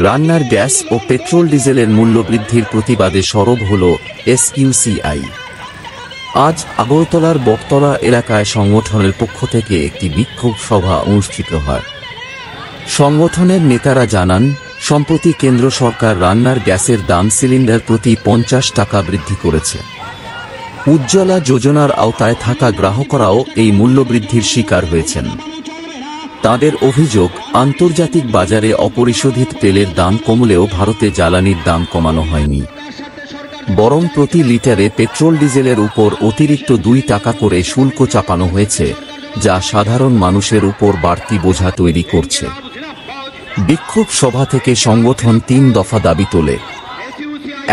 রান্নার গ্যাস ও পেট্রোল ডিজেলের মূল্য বৃদ্ধির প্রতিবাদে সরব হল এসইউসিআই। আজ আগরতলার বটতলা এলাকায় সংগঠনের পক্ষ থেকে একটি বিক্ষোভ সভা অনুষ্ঠিত হয়। সংগঠনের নেতারা জানান, সম্প্রতি কেন্দ্র সরকার রান্নার গ্যাসের দাম সিলিন্ডার প্রতি 50 টাকা বৃদ্ধি করেছে। উজ্জ্বলা যোজনার আওতায় থাকা গ্রাহকরাও এই মূল্যবৃদ্ধির শিকার হয়েছেন। তাদের অভিযোগ, আন্তর্জাতিক বাজারে অপরিশোধিত তেলের দাম কমলেও ভারতে জ্বালানির দাম কমানো হয়নি, বরং প্রতি লিটারে পেট্রোল ডিজেলের উপর অতিরিক্ত 2 টাকা করে শুল্ক চাপানো হয়েছে, যা সাধারণ মানুষের উপর বাড়তি বোঝা তৈরি করছে। বিক্ষোভ সভা থেকে সংগঠন 3 দফা দাবি তোলে।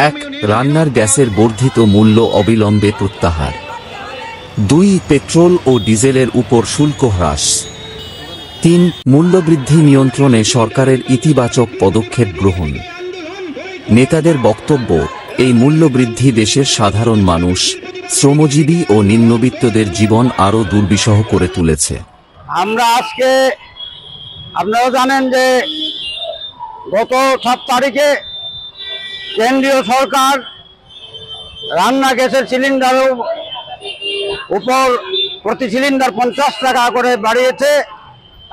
1. রান্নার গ্যাসের বর্ধিত মূল্য অবিলম্বে প্রত্যাহার। 2. পেট্রোল ও ডিজেলের উপর শুল্ক হ্রাস। 3. মূল্যবৃদ্ধি নিয়ন্ত্রণে সরকারের ইতিবাচক পদক্ষেপ গ্রহণ। নেতাদের বক্তব্য, এই মূল্যবৃদ্ধি দেশের সাধারণ মানুষ, শ্রমজীবী ও নিম্নবিত্তদের জীবন আরও দুর্বিষহ করে তুলেছে। আমরা আজকে, আপনারা জানেন যে গত 7 তারিখে কেন্দ্রীয় সরকার রান্না গ্যাসের সিলিন্ডারের উপর প্রতি সিলিন্ডার 50 টাকা করে বাড়িয়েছে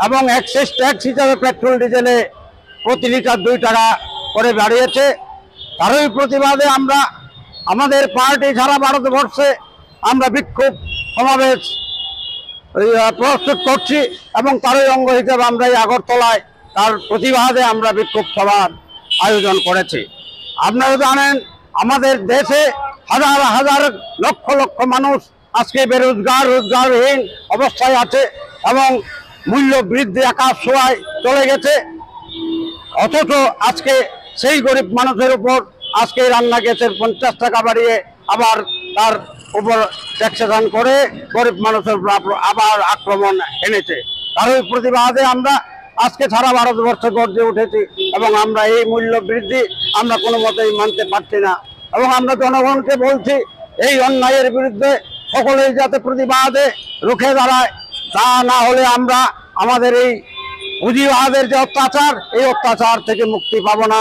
এবং এক্সাইজ ট্যাক্স হিসাবে পেট্রোল ডিজেলে প্রতি লিটার 2 টাকা করে বাড়িয়েছে। তারই প্রতিবাদে আমরা আমাদের পার্টি সারা ভারতবর্ষে আমরা বিক্ষোভ সমাবেশ প্রস্তুত করছি এবং তারই অঙ্গ হিসেবে আমরা এই আগরতলায় তার প্রতিবাদে আমরা বিক্ষোভ সভার আয়োজন করেছি। আপনারা জানেন, আমাদের দেশে হাজার হাজার লক্ষ লক্ষ মানুষ আজকে বেরোজগার, রোজগারহীন অবস্থায় আছে এবং মূল্য বৃদ্ধি আকাশ ছোঁয়ায় চলে গেছে। অথচ আজকে সেই গরিব মানুষের উপর আজকে রান্না গ্যাসের 50 টাকা বাড়িয়ে আবার তার উপর ট্যাক্সেশন করে গরিব মানুষের উপর আবার আক্রমণ এনেছে। তারই প্রতিবাদে আমরা আজকে সারা ভারতবর্ষে গর্জে উঠেছি এবং আমরা এই মূল্য বৃদ্ধি আমরা কোনো মতেই মানতে পারছি না এবং আমরা জনগণকে বলছি, এই অন্যায়ের বিরুদ্ধে সকলেই যাতে প্রতিবাদে রুখে দাঁড়ায়। তা না হলে আমরা আমাদের এই পুঁজিবাদের যে অত্যাচার, এই অত্যাচার থেকে মুক্তি পাবো না।